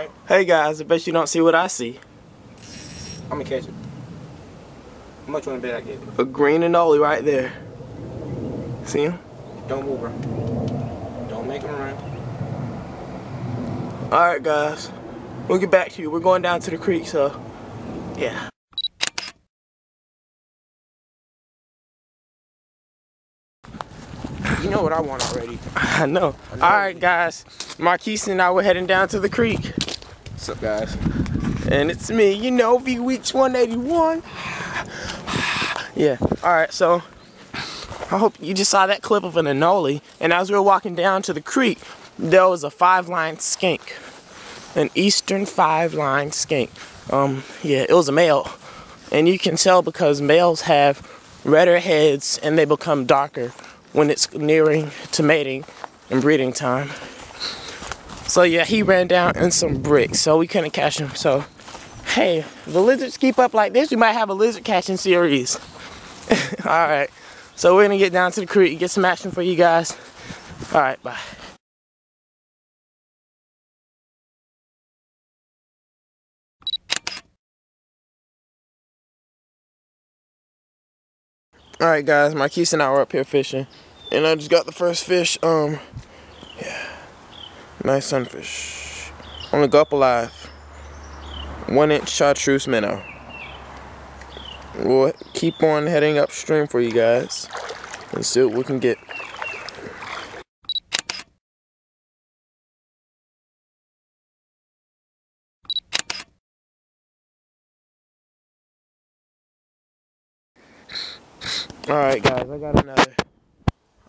right? Hey guys, I bet you don't see what I see. I'm gonna catch it. How much you want to bet I get it? A green Anole right there. See him? Don't move, bro. Don't make him run. Alright guys, we'll get back to you. We're going down to the creek, so yeah. You know what I want already. I know. Alright guys, Marquise and I were heading down to the creek. What's up, guys? And it's me, you know, V-Weeks 181. Yeah, alright, so I hope you just saw that clip of an Anole, and as we were walking down to the creek, there was a 5-line skink. An eastern 5-line skink. Yeah, it was a male. And you can tell because males have redder heads and they become darker when it's nearing to mating and breeding time. So yeah, he ran down in some bricks, so we couldn't catch him. So, hey, if the lizards keep up like this, we might have a lizard catching series. Alright, so we're gonna get down to the creek, get some action for you guys. Alright, bye. Alright guys, Marquise and I were up here fishing, and I just got the first fish. Yeah, nice sunfish on the Gulp Alive, 1-inch chartreuse minnow. We'll keep on heading upstream for you guys and see what we can get. Alright guys,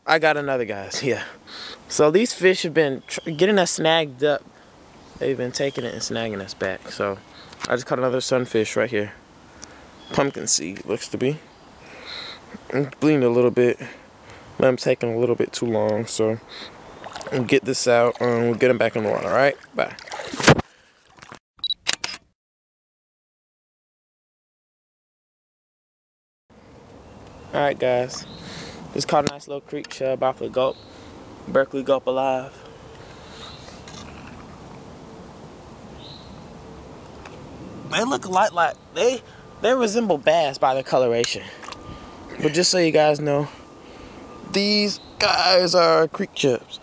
I got another guys, yeah. So these fish have been getting us snagged up. They've been taking it and snagging us back. So I just caught another sunfish right here. Pumpkin seed, looks to be. I'm bleeding a little bit. I'm taking a little bit too long, so we'll get this out. We'll get them back in the water, alright? Bye. Alright guys, just caught a nice little creek chub off the Gulp, Berkeley Gulp Alive. They look a lot like, they resemble bass by their coloration. But just so you guys know, these guys are creek chubs.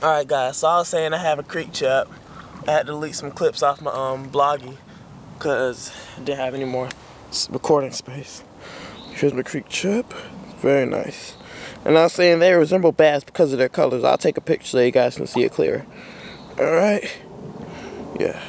Alright guys, so I was saying I have a creek chub. I had to delete some clips off my bloggy because I didn't have any more recording space. Here's my creek chub. Very nice. And I was saying they resemble bass because of their colors. I'll take a picture so you guys can see it clearer. Alright. Yeah.